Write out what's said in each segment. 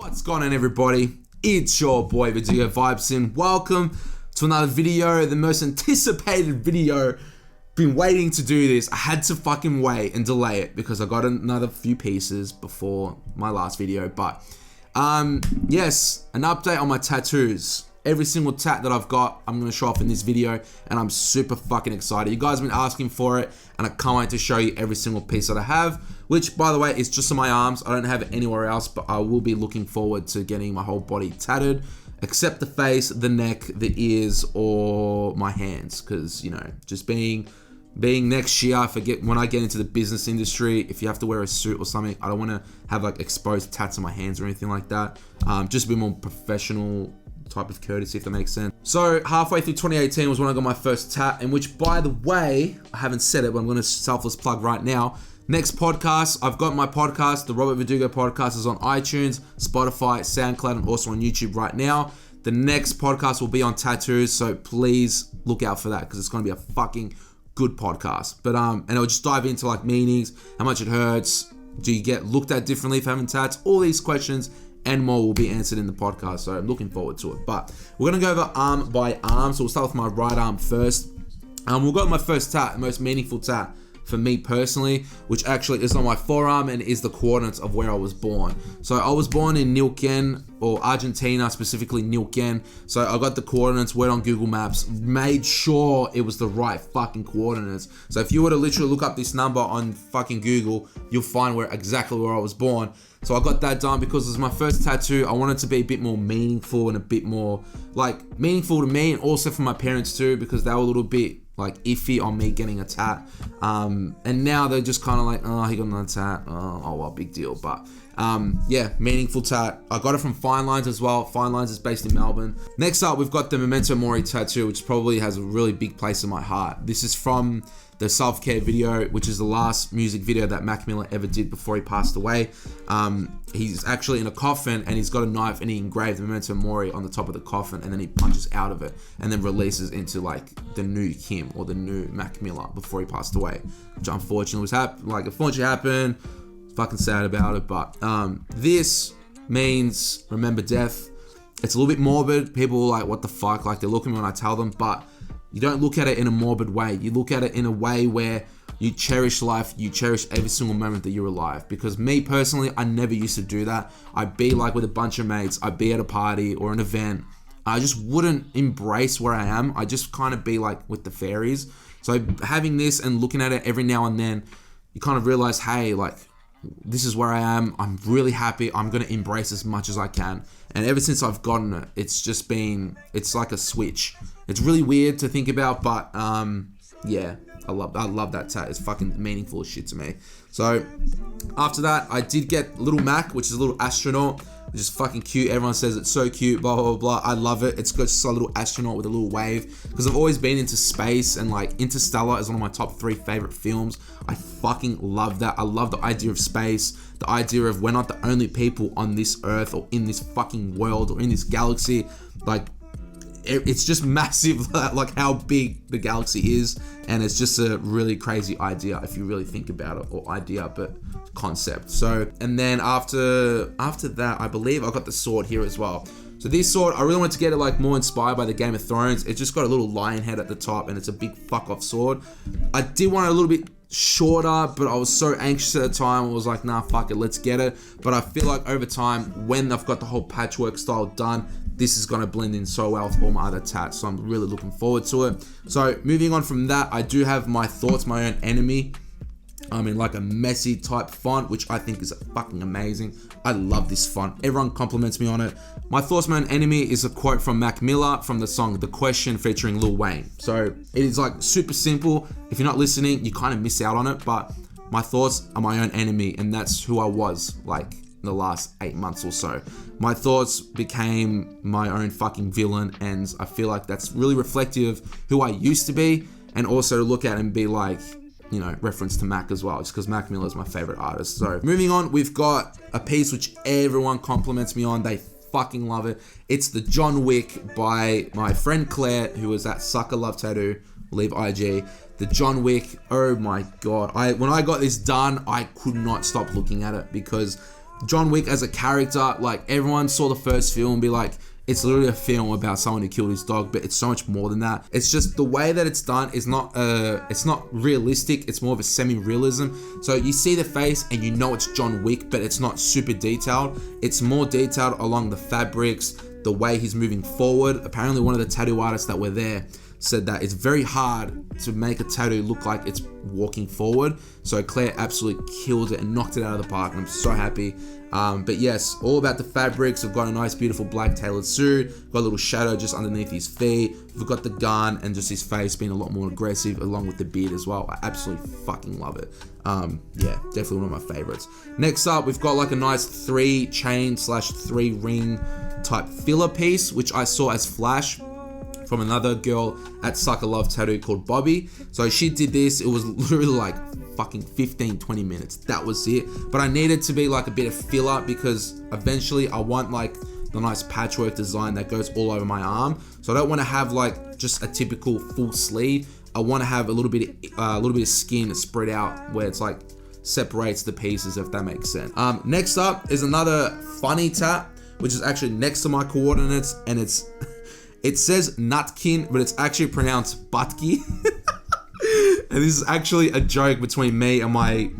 What's going on, everybody? It's your boy Verdugo.Vibes and welcome to another video, the most anticipated video. Been waiting to do this. I had to fucking wait and delay it because I got another few pieces before my last video. But yes, an update on my tattoos. Every single tat that I've got, I'm going to show off in this video, and I'm super fucking excited. You guys have been asking for it, and I can't wait to show you every single piece that I have, which, by the way, is just on my arms. I don't have it anywhere else, but I will be looking forward to getting my whole body tatted, except the face, the neck, the ears, or my hands, because, you know, just being next year, when I get into the business industry, if you have to wear a suit or something, I don't want to have like exposed tats on my hands or anything like that. Just a bit more professional type of courtesy, if that makes sense. So halfway through 2018 was when I got my first tat, in which, by the way, I haven't said it, but I'm going to selfless plug right now. Next podcast, I've got my podcast, the Robert Verdugo podcast, is on iTunes, Spotify, Soundcloud, and also on YouTube right now. The next podcast will be on tattoos, so please look out for that because it's going to be a fucking good podcast. But and I'll just dive into like meanings, how much it hurts, do you get looked at differently for having tats, all these questions and more will be answered in the podcast, so I'm looking forward to it. But we're gonna go over arm by arm, so we'll start with my right arm first. We'll go with my first tat, the most meaningful tat for me personally, which actually is on my forearm and is the coordinates of where I was born. So I was born in Neuquén, or Argentina, specifically Neuquén. So I got the coordinates, went on Google Maps, made sure it was the right fucking coordinates. So if you were to literally look up this number on fucking Google, you'll find exactly where I was born. So I got that done because it was my first tattoo. I wanted to be a bit more meaningful and a bit more like meaningful to me, and also for my parents too, because they were a little bit like iffy on me getting a tat. And now they're just kind of like, oh, he got another tat. Oh well, big deal. But yeah, meaningful tat. I got it from Fine Lines as well. Fine Lines is based in Melbourne. Next up, we've got the Memento Mori tattoo, which probably has a really big place in my heart. This is from the self-care video, which is the last music video that Mac Miller ever did before he passed away. He's actually in a coffin and he's got a knife and he engraved Memento Mori on the top of the coffin, and then he punches out of it and then releases into like the new him or the new Mac Miller before he passed away, which unfortunately happened. Fucking sad about it, but this means remember death. It's a little bit morbid. People are like, what the fuck? Like, they look at me when I tell them, but you don't look at it in a morbid way. You look at it in a way where you cherish life, you cherish every single moment that you're alive. Because me personally, I never used to do that. I'd be like with a bunch of mates, I'd be at a party or an event. I just wouldn't embrace where I am. I just kind of be like with the fairies. So having this and looking at it every now and then, you kind of realize, hey, like, this is where I am. I'm really happy. I'm going to embrace as much as I can. And ever since I've gotten it, it's just been, it's like a switch. It's really weird to think about, but yeah, I love that tat. It's fucking meaningful as shit to me. So after that, I did get Little Mac, which is a little astronaut, which is fucking cute. Everyone says it's so cute, blah, blah, blah. I love it. It's just a little astronaut with a little wave, because I've always been into space, and like Interstellar is one of my top 3 favorite films. I fucking love that. I love the idea of space, the idea of we're not the only people on this earth or in this fucking world or in this galaxy. Like, it's just massive, like how big the galaxy is, and it's just a really crazy idea if you really think about it, or idea, but concept. So, and then after that, I believe I got the sword here as well. So this sword, I really wanted to get it like more inspired by the Game of Thrones. It's just got a little lion head at the top, and it's a big fuck off sword. I did want it a little bit shorter, but I was so anxious at the time. I was like, nah, fuck it, let's get it. But I feel like over time, when I've got the whole patchwork style done, this is going to blend in so well with all my other tats, so I'm really looking forward to it. So moving on from that, I do have My Thoughts, My Own Enemy. I'm in like a messy type font, which I think is fucking amazing. I love this font. Everyone compliments me on it. My Thoughts, My Own Enemy is a quote from Mac Miller from the song The Question featuring Lil Wayne. So it is like super simple. If you're not listening, you kind of miss out on it, but my thoughts are my own enemy, and that's who I was like in the last 8 months or so. My thoughts became my own fucking villain, and I feel like that's really reflective of who I used to be, and also to look at and be like, you know, reference to Mac as well, just because Mac Miller is my favorite artist. So moving on, we've got a piece which everyone compliments me on. They fucking love it. It's the John Wick by my friend Claire, who was at Sucker Love Tattoo, leave IG. The John Wick, oh my god. When I got this done, I could not stop looking at it, because John Wick as a character, like everyone saw the first film and be like, it's literally a film about someone who killed his dog, but it's so much more than that. It's just the way that it's done is not realistic. It's more of a semi-realism. So you see the face and you know it's John Wick, but it's not super detailed. It's more detailed along the fabrics, the way he's moving forward. Apparently one of the tattoo artists that were there said that it's very hard to make a tattoo look like it's walking forward. So Claire absolutely killed it and knocked it out of the park, and I'm so happy. But yes, all about the fabrics. We've got a nice, beautiful black tailored suit. Got a little shadow just underneath his feet. We've got the gun and just his face being a lot more aggressive, along with the beard as well. I absolutely fucking love it. Yeah, definitely one of my favorites. Next up, we've got like a nice 3-chain / 3-ring type filler piece, which I saw as Flash from another girl at Sucker Love Tattoo called Bobby. So she did this. It was literally like fucking 15-20 minutes. That was it. But I needed to be like a bit of filler because eventually I want like the nice patchwork design that goes all over my arm. So I don't want to have like just a typical full sleeve. I want to have a little bit of skin spread out where it's like separates the pieces, if that makes sense. Next up is another funny tat, which is actually next to my coordinates, and it says Nutkin, but it's actually pronounced Bathkey. And this is actually a joke between me and my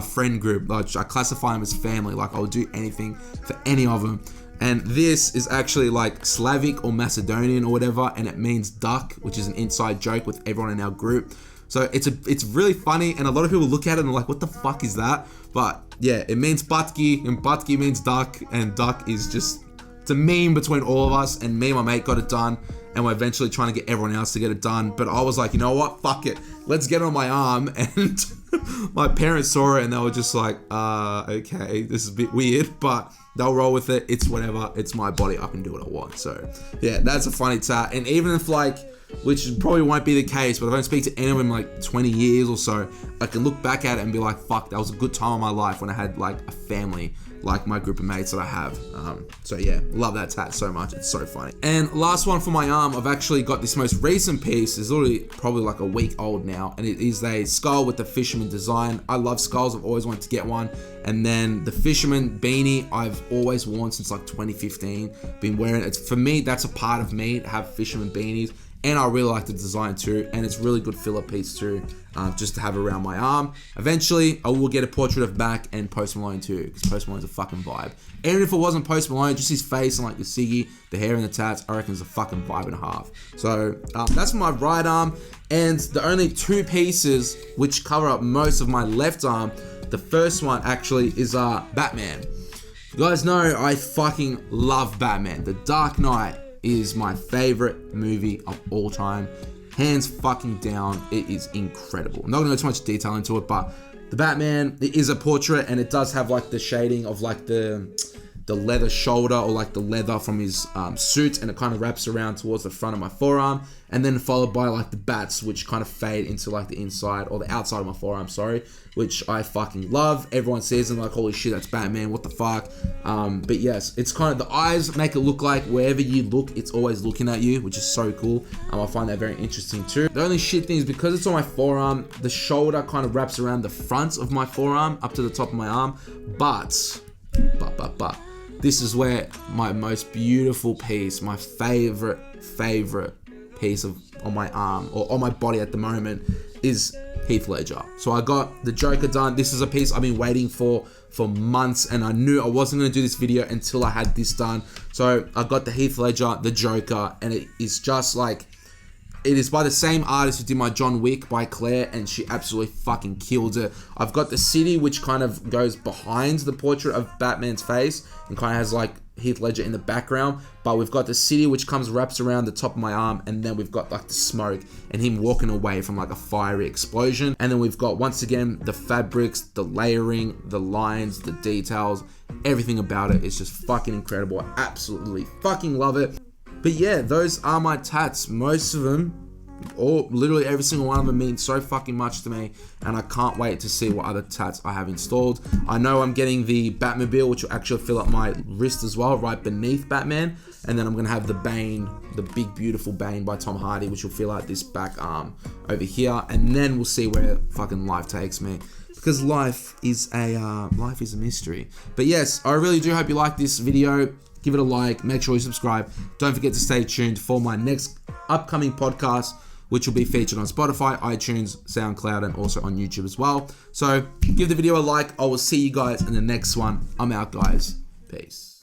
friend group. Like, I classify them as family. Like, I'll do anything for any of them. And this is actually like Slavic or Macedonian or whatever, and it means duck, which is an inside joke with everyone in our group. So it's really funny, and a lot of people look at it and they're like, what the fuck is that? But yeah, it means Bathkey, and Bathkey means duck, and duck is just, it's a meme between all of us, and me and my mate got it done, and we're eventually trying to get everyone else to get it done. But I was like, you know what? Fuck it. Let's get it on my arm. And my parents saw it and they were just like, okay, this is a bit weird, but they'll roll with it. It's whatever. It's my body. I can do what I want. So yeah, that's a funny tat. And even if like, which probably won't be the case, but if I don't speak to anyone in like 20 years or so, I can look back at it and be like, fuck, that was a good time of my life when I had like a family like my group of mates that I have. So yeah, love that tat so much. It's so funny. And last one for my arm, I've actually got this most recent piece. It's literally probably like a week old now, and it is a skull with the fisherman design. I love skulls. I've always wanted to get one. And then the fisherman beanie I've always worn since like 2015. Been wearing it. For me, that's a part of me to have fisherman beanies. And I really like the design too, and it's really good filler piece too, just to have around my arm. Eventually, I will get a portrait of Mac and Post Malone too, because Post Malone's a fucking vibe. Even if it wasn't Post Malone, just his face and like the ciggy, the hair and the tats, I reckon it's a fucking vibe and a half. So that's my right arm, and the only 2 pieces which cover up most of my left arm. The first one actually is Batman. You guys know I fucking love Batman. The Dark Knight is my favorite movie of all time. Hands fucking down, it is incredible. I'm not gonna go too much detail into it, but the Batman, it is a portrait, and it does have like the shading of like the leather shoulder, or like the leather from his suit, and it kind of wraps around towards the front of my forearm, and then followed by like the bats, which kind of fade into like the inside or the outside of my forearm, sorry, which I fucking love. Everyone sees them like, holy shit, that's Batman, what the fuck. But yes, it's kind of, the eyes make it look like wherever you look, it's always looking at you, which is so cool. I find that very interesting too. The only shit thing is, because it's on my forearm, the shoulder kind of wraps around the front of my forearm up to the top of my arm, but this is where my most beautiful piece, my favorite piece on my arm, or on my body at the moment, is Heath Ledger. So I got the Joker done. This is a piece I've been waiting for months, and I knew I wasn't going to do this video until I had this done. So I got the Heath Ledger, the Joker, and it is just like, it is by the same artist who did my John Wick, by Claire, and she absolutely fucking killed it. I've got the city, which kind of goes behind the portrait of Batman's face and kind of has like Heath Ledger in the background, but we've got the city which wraps around the top of my arm, and then we've got like the smoke and him walking away from like a fiery explosion. And then we've got, once again, the fabrics, the layering, the lines, the details, everything about it is just fucking incredible. I absolutely fucking love it. But yeah, those are my tats. Most of them, or literally every single one of them, means so fucking much to me, and I can't wait to see what other tats I have installed. I know I'm getting the Batmobile, which will actually fill up my wrist as well, right beneath Batman, and then I'm gonna have the Bane, the big beautiful Bane by Tom Hardy, which will fill out this back arm over here, and then we'll see where fucking life takes me. because life is a mystery. But yes, I really do hope you like this video. Give it a like, make sure you subscribe. Don't forget to stay tuned for my next upcoming podcast, which will be featured on Spotify, iTunes, SoundCloud, and also on YouTube as well. So give the video a like. I will see you guys in the next one. I'm out, guys. Peace.